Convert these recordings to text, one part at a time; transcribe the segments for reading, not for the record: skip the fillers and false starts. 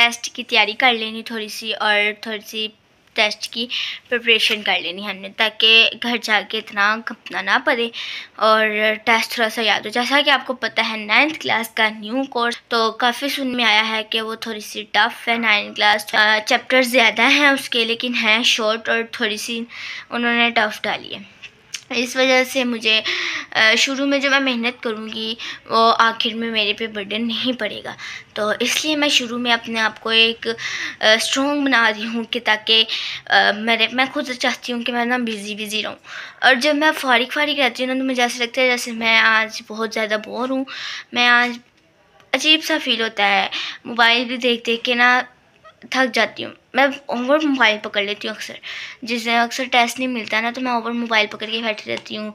Test की तैयारी कर लेनी थोड़ी सी, और थोड़ी सी टेस्ट की प्रिपरेशन कर लेनी हमने, ताकि घर जाके इतना खपना ना पड़े और टेस्ट थोड़ा सा याद हो। जैसा कि आपको पता है 9th क्लास का न्यू कोर्स तो काफ़ी सुन में आया है कि वो थोड़ी सी टफ़ है। 9th क्लास चैप्टर ज़्यादा हैं उसके, लेकिन हैं शॉर्ट और थोड़ी सी उन्होंने टफ़ डाली है। इस वजह से मुझे शुरू में जो मैं मेहनत करूँगी वो आखिर में मेरे पे बर्डन नहीं पड़ेगा। तो इसलिए मैं शुरू में अपने आप को एक स्ट्रॉन्ग बना रही हूँ कि ताकि मैं खुद चाहती हूँ कि मैं ना बिज़ी रहूँ। और जब मैं फारिग रहती हूँ ना, तो मुझे ऐसा लगता है जैसे मैं आज बहुत ज़्यादा बोर हूँ। मैं आज अजीब सा फील होता है, मोबाइल भी देख के ना थक जाती हूँ। मैं ओवर मोबाइल पकड़ लेती हूँ अक्सर, जिससे अक्सर टेस्ट नहीं मिलता ना, तो मैं ओवर मोबाइल पकड़ के बैठी रहती हूँ।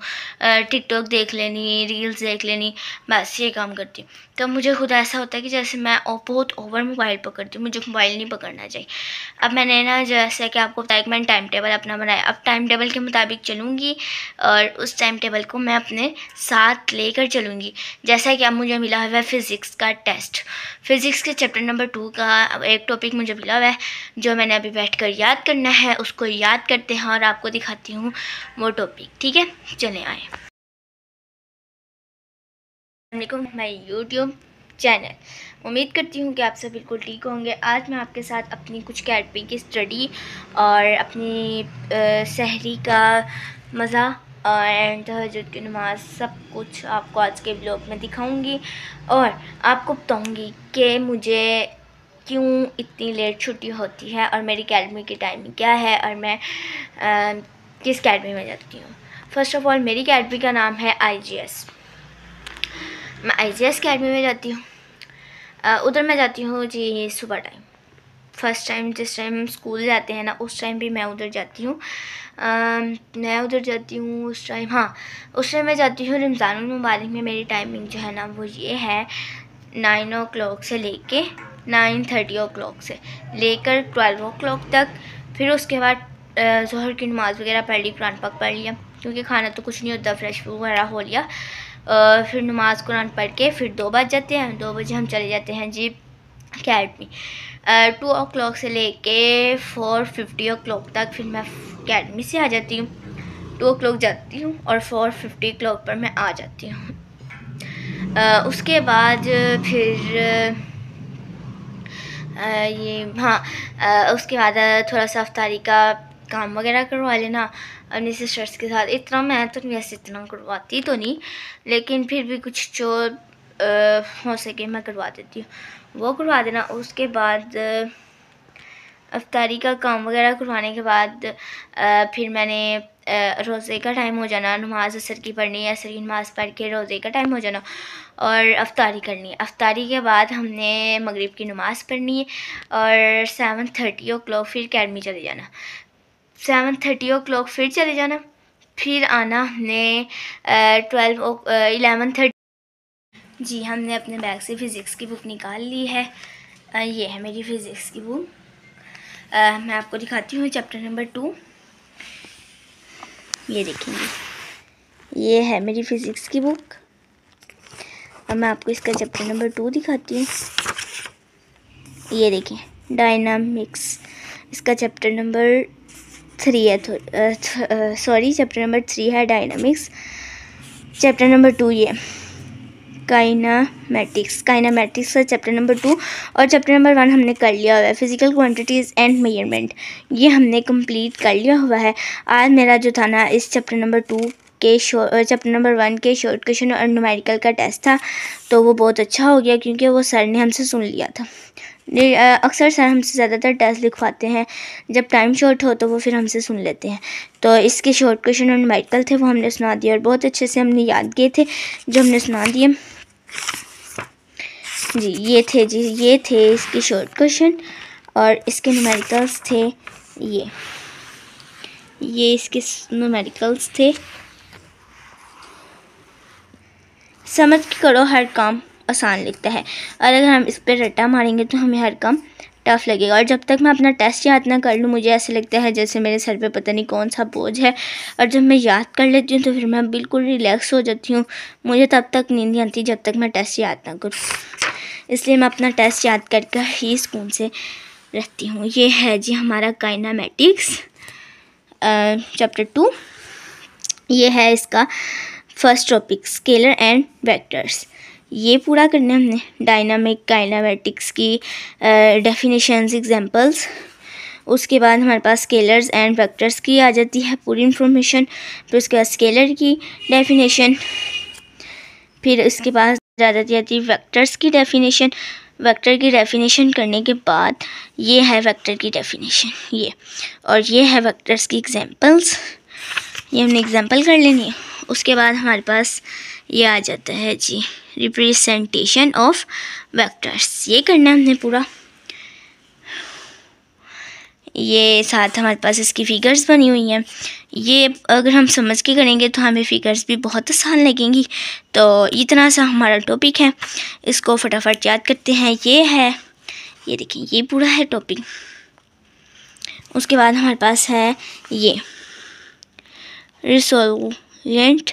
टिकटॉक देख लेनी, रील्स देख लेनी, बस ये काम करती हूँ। तो मुझे खुद ऐसा होता है कि जैसे मैं बहुत ओवर मोबाइल पकड़ती हूँ, मुझे मोबाइल नहीं पकड़ना चाहिए। अब मैंने ना जैसे कि आपको बताया कि मैंने टाइम टेबल अपना बनाया, अब टाइम टेबल के मुताबिक चलूँगी और उस टाइम टेबल को मैं अपने साथ लेकर चलूँगी। जैसा कि अब मुझे मिला हुआ है फ़िज़िक्स का टेस्ट, फ़िज़िक्स के चैप्टर नंबर 2 का एक टॉपिक मुझे मिला हुआ है जो मैंने अभी बैठकर याद करना है। उसको याद करते हैं और आपको दिखाती हूँ वो टॉपिक, ठीक है? चलें आए। माय यूट्यूब चैनल, उम्मीद करती हूँ कि आप सब बिल्कुल ठीक होंगे। आज मैं आपके साथ अपनी कुछ अकेडमी की स्टडी और अपनी सहरी का मज़ा एंड तहज्जुद की नमाज सब कुछ आपको आज के ब्लॉग में दिखाऊंगी और आपको बताऊंगी कि मुझे क्यों इतनी लेट छुट्टी होती है और मेरी अकेडमी की टाइमिंग क्या है और मैं किस अकेडमी में जाती हूँ। फ़र्स्ट ऑफ़ ऑल मेरी अकेडमी का नाम है IGS। मैं IGS अकेडमी में जाती हूँ। उधर मैं जाती हूँ जी सुबह टाइम। फ़र्स्ट टाइम जिस टाइम स्कूल जाते हैं ना, उस टाइम भी मैं उधर जाती हूँ। मैं उधर जाती हूँ उस टाइम, हाँ उस टाइम मैं जाती हूँ। रमज़ानुल मुबारक में मेरी टाइमिंग जो है ना वो ये है 9 o'clock से लेके 9:30 o'clock से लेकर 12 o'clock तक। फिर उसके बाद ज़ोहर की नमाज़ वगैरह पढ़ ली, कुरान पाक पढ़ लिया, क्योंकि खाना तो कुछ नहीं होता, फ्रेश वगैरह हो लिया। फिर नमाज़ कुरान पढ़ के फिर 2 बज जाते हैं। 2 बजे हम चले जाते हैं जी अकेडमी। 2 o'clock से लेके 4:50 o'clock तक फिर मैं अकेडमी से आ जाती हूँ। 2 o'clock जाती हूँ और 4:50 o'clock पर मैं आ जाती हूँ। उसके बाद फिर उसके बाद थोड़ा सा अफ्तारी का काम वगैरह करवा लेना अपनी सिस्टर्स के साथ। इतना मैं तो वैसे इतना करवाती तो नहीं, लेकिन फिर भी कुछ जो हो सके मैं करवा देती हूँ, वो करवा देना। उसके बाद अफ्तारी का काम वगैरह करवाने के बाद फिर मैंने रोज़े का टाइम हो जाना, नमाज़ असर की पढ़नी है, असर की नमाज़ पढ़ के रोज़े का टाइम हो जाना और अफ्तारी करनी है। अफ्तारी के बाद हमने मगरिब की नमाज़ पढ़नी है और 7:30 o'clock फिर अकेडमी चले जाना। 7:30 o'clock फिर चले जाना, फिर आना हमने 11:30। जी हमने अपने बैग से फ़िज़िक्स की बुक निकाल ली है। ये है मेरी फ़िज़िक्स की बुक। मैं आपको दिखाती हूँ चैप्टर नंबर 2। ये देखेंगे, ये है मेरी फ़िज़िक्स की बुक। अब मैं आपको इसका चैप्टर नंबर 2 दिखाती हूँ। ये देखें, डायनामिक्स, इसका चैप्टर नंबर 3 है। चैप्टर नंबर 3 है डायनामिक्स। चैप्टर नंबर 2 ये काइनामेटिक्स का चैप्टर नंबर 2 और चैप्टर नंबर 1 हमने कर लिया हुआ है। फिज़िकल क्वांटिटीज़ एंड मेजरमेंट, ये हमने कंप्लीट कर लिया हुआ है। आज मेरा जो था ना इस चैप्टर नंबर 2 के चैप्टर नंबर 1 के शॉर्ट क्वेश्चन और न्यूमेरिकल का टेस्ट था, तो वो बहुत अच्छा हो गया क्योंकि वो सर ने हमसे सुन लिया था। अक्सर सर हमसे ज़्यादातर टेस्ट लिखवाते हैं, जब टाइम शॉर्ट हो तो वो फिर हमसे सुन लेते हैं। तो इसके शॉर्ट क्वेश्चन और न्यूमेरिकल थे वो हमने सुना दिया और बहुत अच्छे से हमने याद किए थे जो हमने सुना दिए जी। ये थे इसके शॉर्ट क्वेश्चन और इसके न्यूमेरिकल्स थे। ये इसके न्यूमेरिकल्स थे। समझ के करो, हर काम आसान लगता है और अगर हम इस पर रट्टा मारेंगे तो हमें हर काम टफ़ लगेगा। और जब तक मैं अपना टेस्ट याद ना कर लूँ, मुझे ऐसे लगता है जैसे मेरे सर पे पता नहीं कौन सा बोझ है। और जब मैं याद कर लेती हूँ तो फिर मैं बिल्कुल रिलैक्स हो जाती हूँ। मुझे तब तक नींद नहीं आती जब तक मैं टेस्ट याद ना करूँ। इसलिए मैं अपना टेस्ट याद कर कर ही सुकून से रहती हूँ। ये है जी हमारा काइनेमेटिक्स चैप्टर 2। ये है इसका first topic scalar and vectors. ये पूरा करना हमने डायनामिक काइनेमेटिक्स की डेफिनेशंस एग्जांपल्स। उसके बाद हमारे पास स्केलर्स एंड वेक्टर्स की आ जाती है पूरी इन्फॉर्मेशन। फिर उसके बाद स्केलर की डेफिनेशन, फिर उसके बाद आ जाती है वेक्टर्स की डेफिनेशन। वेक्टर की डेफिनेशन करने के बाद ये है वेक्टर की डेफिनेशन ये, और ये है वेक्टर्स की एग्जांपल्स। ये हमने एग्जांपल कर लेनी है। उसके बाद हमारे पास ये आ जाता है जी रिप्रेजेंटेशन ऑफ वेक्टर्स। ये करना है हमने पूरा। ये साथ हमारे पास इसकी फ़िगर्स बनी हुई हैं। ये अगर हम समझ के करेंगे तो हमें फ़िगर्स भी बहुत आसान लगेंगी। तो इतना सा हमारा टॉपिक है, इसको फटाफट याद करते हैं। ये है, ये देखिए, ये पूरा है टॉपिक। उसके बाद हमारे पास है ये रिसोलेंट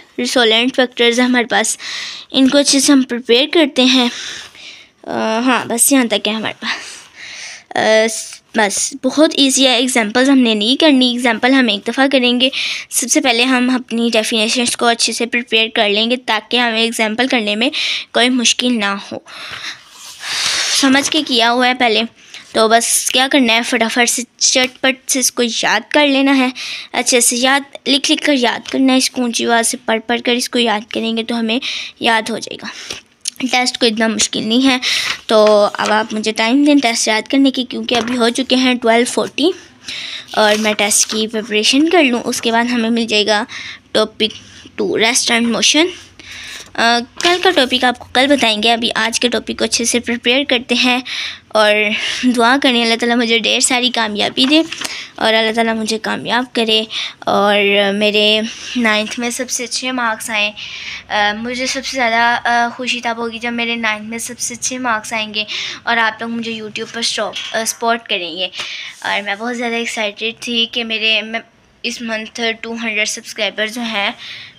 वेक्टर्स हमारे पास। इनको अच्छे से हम प्रिपेयर करते हैं। हाँ, बस यहाँ तक है हमारे पास। बस बहुत इजी है। एग्जांपल्स हमने नहीं करनी, एग्जांपल हम एक दफ़ा करेंगे। सबसे पहले हम अपनी डेफिनेशंस को अच्छे से प्रिपेयर कर लेंगे ताकि हमें एग्जांपल करने में कोई मुश्किल ना हो। समझ के किया हुआ है पहले, तो बस क्या करना है, फटाफट से चटपट से इसको याद कर लेना है। अच्छे से लिख कर याद करना है। इसको ऊँची आवाज़ से पढ़ कर इसको याद करेंगे तो हमें याद हो जाएगा। टेस्ट को इतना मुश्किल नहीं है। तो अब आप मुझे टाइम दें टेस्ट याद करने की, क्योंकि अभी हो चुके हैं 12:40 और मैं टेस्ट की प्रिपरेशन कर लूँ। उसके बाद हमें मिल जाएगा टॉपिक 2 रेस्ट एंड मोशन। कल का टॉपिक आपको कल बताएंगे। अभी आज के टॉपिक को अच्छे से प्रिपेयर करते हैं और दुआ करें अल्लाह ताला मुझे ढेर सारी कामयाबी दे और अल्लाह ताला मुझे कामयाब करे और मेरे 9th में सबसे अच्छे मार्क्स आए। मुझे सबसे ज़्यादा खुशी तब होगी जब मेरे 9th में सबसे अच्छे मार्क्स आएंगे और आप लोग मुझे यूट्यूब पर सपोर्ट करेंगे। और मैं बहुत ज़्यादा एक्साइटेड थी कि मैं इस मंथ 200 सब्सक्राइबर जो हैं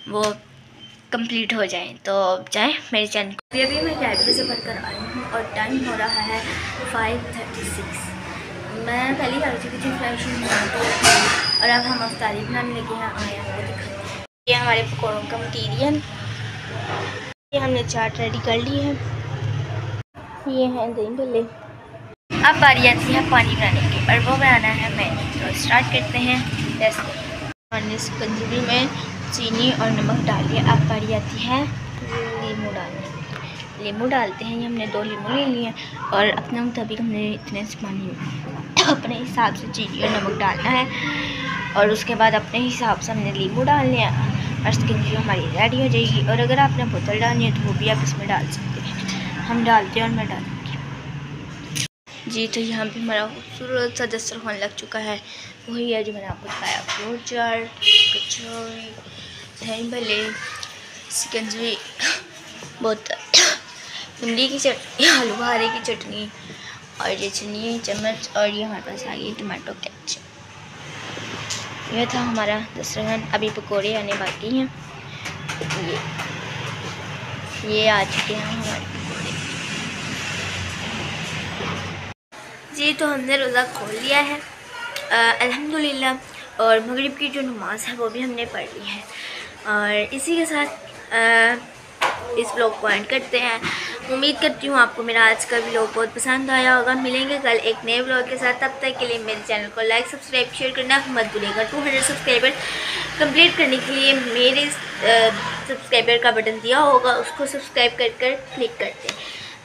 वो कंप्लीट हो जाए। तो जाए मेरे चैनल को। अभी मैं लाइब्रेरी से पढ़कर आई हूँ और टाइम हो रहा है 5:36। मैं पहले ही आ चुकी थी फ्रेश और अब हम अफ्तारी बनाने लगे हैं। आया वो दिखाते। ये हमारे पकौड़ों का मटीरियल, ये हमने चाट रेडी कर ली है। ये हैं दही भल्ले। अब बारी आती है पानी बनाने की और वो बनाना है मैंने। तो स्टार्ट करते हैं। जैसे हमने कंजरी में चीनी और नमक डाल दिया। अब बारी आती है लीमू डालने। लीमू डालते हैं। ये हमने 2 लीमू ले लिए हैं और अपने मुताबिक हमने इतने से पानी अपने हिसाब से चीनी और नमक डालना है और उसके बाद अपने हिसाब से हमने लीमू डालने हैं और इसकी जो हमारी रेडी हो जाएगी। और अगर आपने बोतल डालनी है तो वो भी आप इसमें डाल सकते हैं। हम डालते हैं और मैं डालूँगी जी। तो यहाँ पे हमारा खूबसूरत सा दस्तरखान लग चुका है। वही है जो मैंने आपको दिखाया, फ्रूट चाट, कचौरी, दही भल्ले, सिकंजवी, बोतल, इमली की चटनी, आलू बुखारे की चटनी और ये चटनी चम्मच और ये हमारे पास आ गई टमाटो केचप। यह था हमारा दस्तरखान। अभी पकौड़े आने बाकी हैं। ये आ चुके हैं हमारे पकौड़े जी। तो हमने रोज़ा खोल लिया है अल्हम्दुलिल्लाह और मगरिब की जो नमाज़ है वो भी हमने पढ़ ली है। और इसी के साथ इस व्लॉग को एंड करते हैं। उम्मीद करती हूँ आपको मेरा आज का व्लॉग बहुत पसंद आया होगा। मिलेंगे कल एक नए व्लॉग के साथ। तब तक के लिए मेरे चैनल को लाइक सब्सक्राइब शेयर करना मत भूलिएगा। 200 सब्सक्राइबर कंप्लीट करने के लिए मेरे सब्सक्राइबर का बटन दिया होगा, उसको सब्सक्राइब कर क्लिक करते हैं।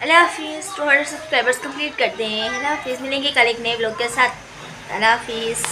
अल्लाह हाफिज़। 200 सब्सक्राइबर्स कंप्लीट करते हैं। अल्लाह हाफिज़। मिलेंगे कल एक नए व्लॉग के साथ। अल्लाह हाफिज़।